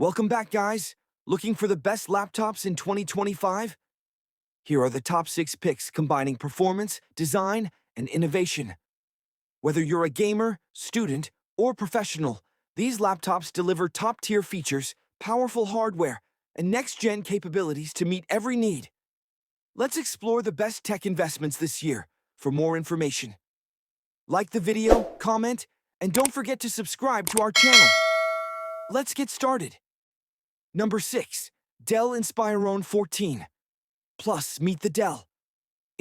Welcome back, guys. Looking for the best laptops in 2025? Here are the top 6 picks combining performance, design, and innovation. Whether you're a gamer, student, or professional, these laptops deliver top-tier features, powerful hardware, and next-gen capabilities to meet every need. Let's explore the best tech investments this year. For more information, like the video, comment, and don't forget to subscribe to our channel. Let's get started. Number 6. Dell Inspiron 14 Plus. Meet the Dell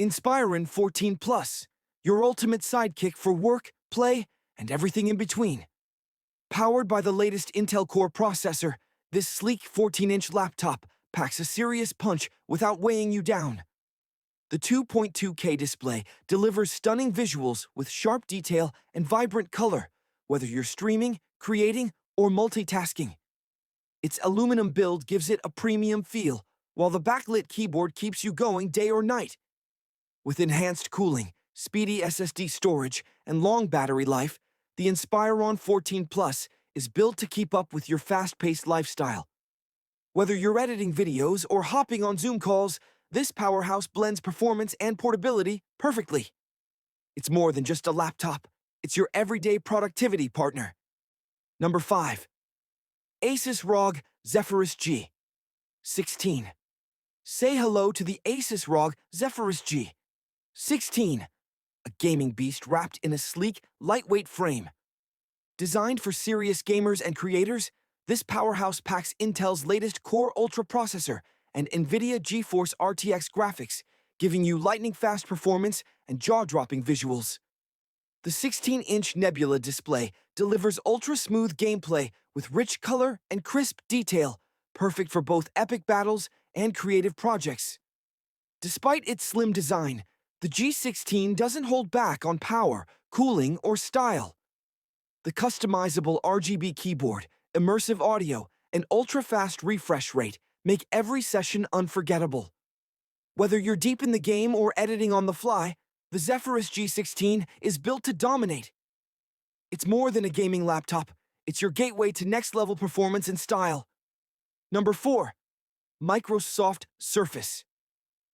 Inspiron 14 Plus, your ultimate sidekick for work, play, and everything in between. Powered by the latest Intel Core processor, this sleek 14-inch laptop packs a serious punch without weighing you down. The 2.2K display delivers stunning visuals with sharp detail and vibrant color, whether you're streaming, creating, or multitasking. Its aluminum build gives it a premium feel, while the backlit keyboard keeps you going day or night. With enhanced cooling, speedy SSD storage, and long battery life, the Inspiron 14 Plus is built to keep up with your fast-paced lifestyle. Whether you're editing videos or hopping on Zoom calls, this powerhouse blends performance and portability perfectly. It's more than just a laptop. It's your everyday productivity partner. Number 5. Asus ROG Zephyrus G16. Say hello to the Asus ROG Zephyrus G16, a gaming beast wrapped in a sleek, lightweight frame. Designed for serious gamers and creators, this powerhouse packs Intel's latest Core Ultra processor and NVIDIA GeForce RTX graphics, giving you lightning-fast performance and jaw-dropping visuals. The 16-inch Nebula display delivers ultra-smooth gameplay with rich color and crisp detail, perfect for both epic battles and creative projects. Despite its slim design, the G16 doesn't hold back on power, cooling, or style. The customizable RGB keyboard, immersive audio, and ultra-fast refresh rate make every session unforgettable. Whether you're deep in the game or editing on the fly, the Zephyrus G16 is built to dominate. It's more than a gaming laptop. It's your gateway to next-level performance and style. Number 4. Microsoft Surface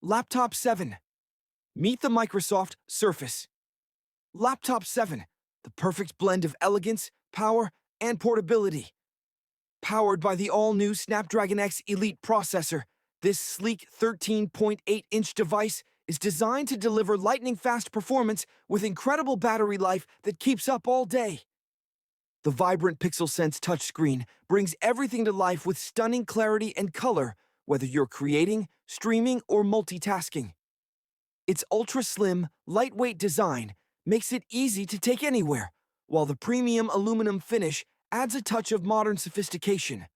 Laptop 7. Meet the Microsoft Surface Laptop 7, the perfect blend of elegance, power, and portability. Powered by the all-new Snapdragon X Elite processor, this sleek 13.8-inch device is designed to deliver lightning-fast performance with incredible battery life that keeps up all day. The vibrant PixelSense touchscreen brings everything to life with stunning clarity and color, whether you're creating, streaming, or multitasking. Its ultra-slim, lightweight design makes it easy to take anywhere, while the premium aluminum finish adds a touch of modern sophistication.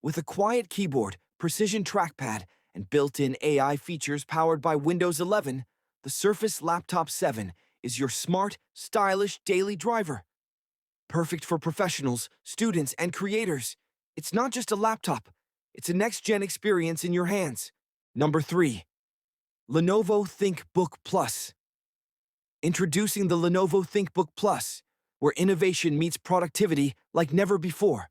With a quiet keyboard, precision trackpad, and built-in AI features powered by Windows 11, the Surface Laptop 7 is your smart, stylish daily driver. Perfect for professionals, students, and creators. It's not just a laptop. It's a next-gen experience in your hands. Number 3. Lenovo ThinkBook Plus. Introducing the Lenovo ThinkBook Plus, where innovation meets productivity like never before.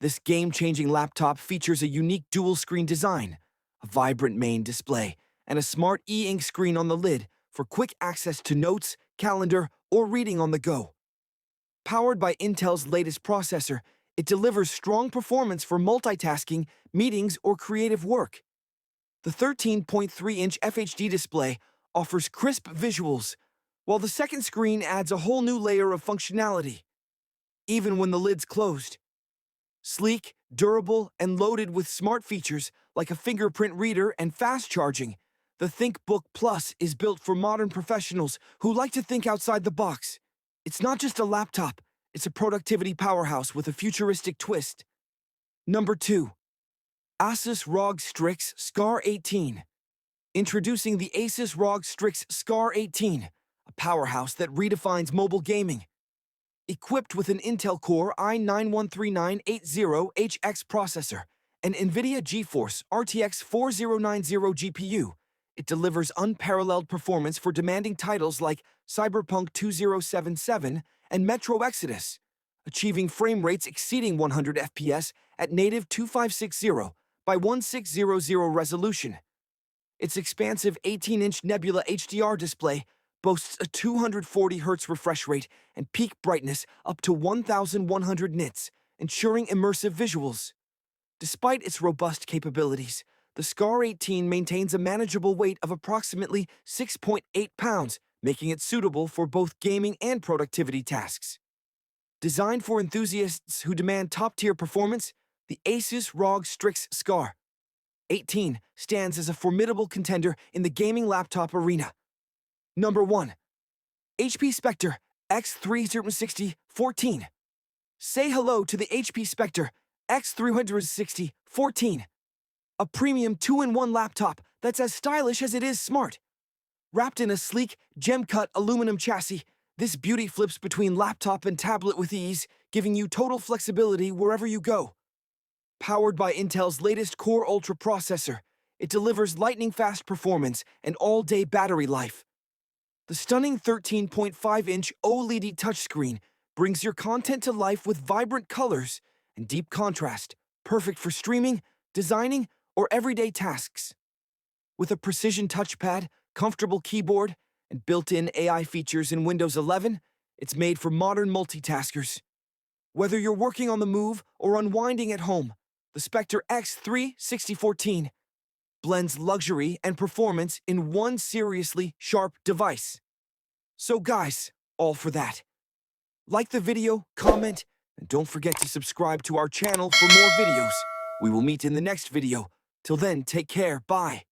This game-changing laptop features a unique dual-screen design, a vibrant main display, and a smart e-ink screen on the lid for quick access to notes, calendar, or reading on the go. Powered by Intel's latest processor, it delivers strong performance for multitasking, meetings, or creative work. The 13.3-inch FHD display offers crisp visuals, while the second screen adds a whole new layer of functionality, even when the lid's closed. Sleek, durable, and loaded with smart features like a fingerprint reader and fast charging, the ThinkBook Plus is built for modern professionals who like to think outside the box. It's not just a laptop, it's a productivity powerhouse with a futuristic twist. Number 2. Asus ROG Strix Scar 18. Introducing the Asus ROG Strix Scar 18, a powerhouse that redefines mobile gaming. Equipped with an Intel Core i9-13980HX processor and NVIDIA GeForce RTX 4090 GPU, it delivers unparalleled performance for demanding titles like Cyberpunk 2077 and Metro Exodus. A achieving frame rates exceeding 100 FPS at native 2560 by 1600 resolution. Its expansive 18-inch Nebula HDR display boasts a 240 Hz refresh rate and peak brightness up to 1100 nits, ensuring immersive visuals. Despite its robust capabilities, the Scar 18 maintains a manageable weight of approximately 6.8 pounds, making it suitable for both gaming and productivity tasks. Designed for enthusiasts who demand top-tier performance, the Asus ROG Strix Scar 18 stands as a formidable contender in the gaming laptop arena. Number 1. HP Spectre X360-14. Say hello to the HP Spectre X360-14, a premium 2-in-1 laptop that's as stylish as it is smart. Wrapped in a sleek, gem-cut aluminum chassis, this beauty flips between laptop and tablet with ease, giving you total flexibility wherever you go. Powered by Intel's latest Core Ultra processor, it delivers lightning-fast performance and all-day battery life. The stunning 13.5-inch OLED touchscreen brings your content to life with vibrant colors and deep contrast, perfect for streaming, designing, or everyday tasks. With a precision touchpad, comfortable keyboard, and built-in AI features in Windows 11, it's made for modern multitaskers. Whether you're working on the move or unwinding at home, the Spectre X360-14 blends luxury and performance in one seriously sharp device. So guys, all for that. Like the video, comment, and don't forget to subscribe to our channel for more videos. We will meet in the next video. Till then, take care, bye.